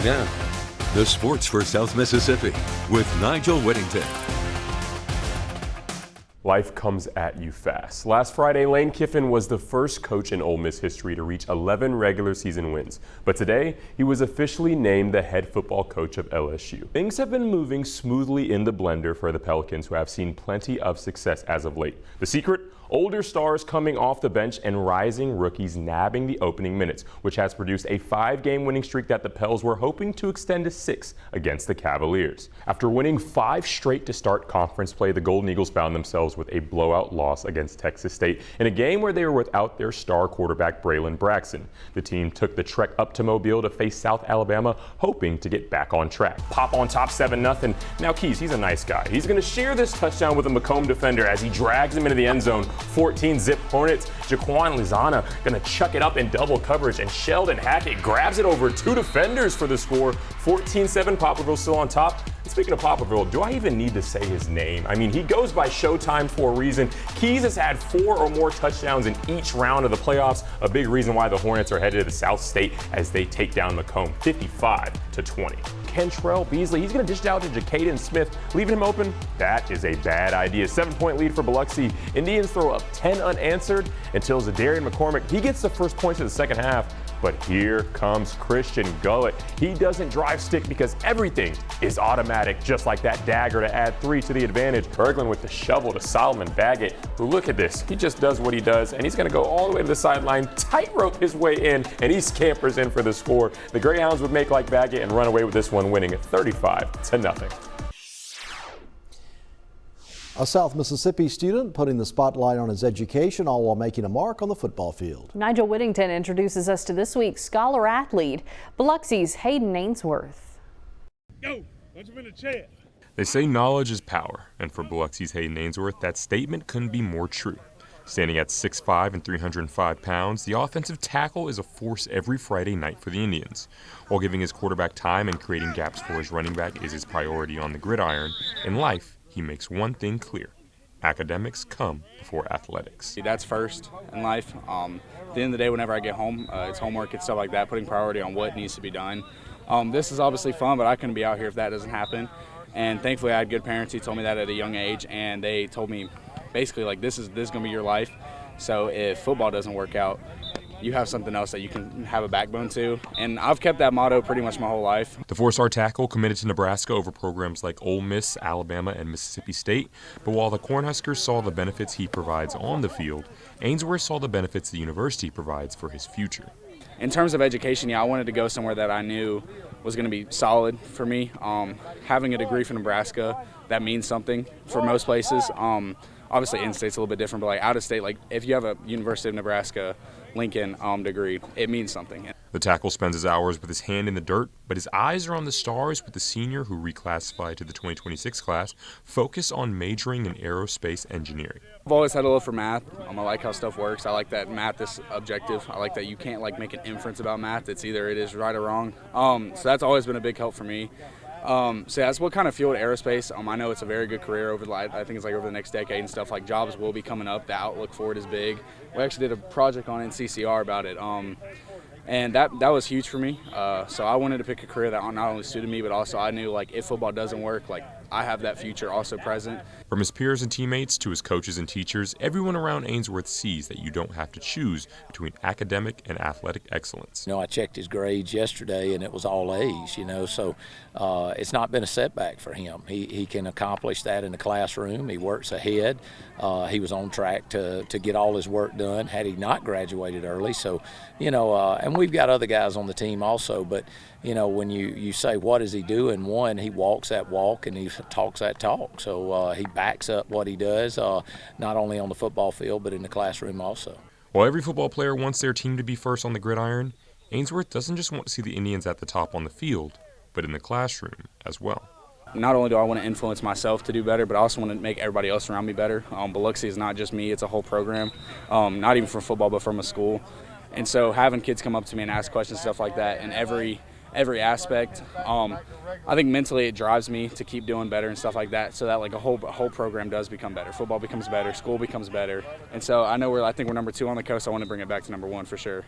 Now, the sports for South Mississippi with Nigel Whittington. Life comes at you fast. Last Friday, Lane Kiffin was the first coach in Ole Miss history to reach 11 regular season wins. But today, he was officially named the head football coach of LSU. Things have been moving smoothly in the blender for the Pelicans, who have seen plenty of success as of late. The secret? Older stars coming off the bench and rising rookies nabbing the opening minutes, which has produced a 5-game winning streak that the Pels were hoping to extend to 6 against the Cavaliers. After winning 5 straight to start conference play, the Golden Eagles found themselves with a blowout loss against Texas State in a game where they were without their star quarterback Braylon Braxton. The team took the trek up to Mobile to face South Alabama, hoping to get back on track. Pop on top 7-0. Now Keys, he's a nice guy. He's going to share this touchdown with a Macomb defender as he drags him into the end zone. 14 zip Hornets. Jaquan Lizana going to chuck it up in double coverage, and Sheldon Hackett grabs it over 2 defenders for the score. 14-7. Poplarville still on top. And speaking of Poplarville, do I even need to say his name? I mean, he goes by Showtime for a reason. Keys has had 4 or more touchdowns in each round of the playoffs. A big reason why the Hornets are headed to South State as they take down Macomb 55-20. Kentrell Beasley, he's going to dish it out to Jacaden Smith, leaving him open. That is a bad idea. 7-point lead for Biloxi. Indians throw up 10 unanswered until Zadarian McCormick, he gets the first points of the second half. But here comes Christian Gullett. He doesn't drive stick because everything is automatic, just like that dagger to add 3 to the advantage. Berglund with the shovel to Solomon Baggett, who, look at this, he just does what he does, and he's going to go all the way to the sideline, tightrope his way in, and he scampers in for the score. The Greyhounds would make like Baggett and run away with this one, winning at 35-0. A South Mississippi student putting the spotlight on his education, all while making a mark on the football field. Nigel Whittington introduces us to this week's scholar athlete, Biloxi's Hayden Ainsworth. Go, punch him in the chest. They say knowledge is power, and for Biloxi's Hayden Ainsworth, that statement couldn't be more true. Standing at 6'5" and 305 pounds, the offensive tackle is a force every Friday night for the Indians. While giving his quarterback time and creating gaps for his running back is his priority on the gridiron, in life, he makes one thing clear: academics come before athletics. That's first in life. At the end of the day, whenever I get home, it's homework and stuff like that, putting priority on what needs to be done. This is obviously fun, but I couldn't be out here if that doesn't happen. And thankfully, I had good parents who told me that at a young age, and they told me basically, like, this is going to be your life. So if football doesn't work out, you have something else that you can have a backbone to. And I've kept that motto pretty much my whole life. The 4-star tackle committed to Nebraska over programs like Ole Miss, Alabama, and Mississippi State. But while the Cornhuskers saw the benefits he provides on the field, Ainsworth saw the benefits the university provides for his future. In terms of education, yeah, I wanted to go somewhere that I knew was going to be solid for me. Having a degree from Nebraska, that means something for most places. Obviously, in-state's a little bit different, but like out-of-state, like if you have a University of Nebraska Lincoln degree, it means something. The tackle spends his hours with his hand in the dirt, but his eyes are on the stars with the senior who reclassified to the 2026 class, focused on majoring in aerospace engineering. I've always had a love for math. I like how stuff works. I like that math is objective. I like that you can't like make an inference about math. It's either it is right or wrong. So that's always been a big help for me. So that's what kind of fueled aerospace. I know it's a very good career over I think it's like over the next decade and stuff. Like jobs will be coming up. The outlook for it is big. We actually did a project on NCCR about it. And that was huge for me. So I wanted to pick a career that not only suited me, but also I knew like if football doesn't work, like I have that future also present. From his peers and teammates to his coaches and teachers, everyone around Ainsworth sees that you don't have to choose between academic and athletic excellence. I checked his grades yesterday and it was all A's, so it's not been a setback for him. He can accomplish that in the classroom. He works ahead. He was on track to get all his work done had he not graduated early. So, and we've got other guys on the team also, but when you say what is he doing, one, he walks that walk and he talks that talk. So he backs up what he does, not only on the football field but in the classroom also. While every football player wants their team to be first on the gridiron, Ainsworth doesn't just want to see the Indians at the top on the field, but in the classroom as well. Not only do I want to influence myself to do better, but I also want to make everybody else around me better. Biloxi is not just me, it's a whole program, not even from football but from a school. And so having kids come up to me and ask questions, stuff like that, in every aspect, I think mentally it drives me to keep doing better and stuff like that, so that like a whole program does become better. Football becomes better, school becomes better, and so I think we're number 2 on the coast. I want to bring it back to number 1 for sure.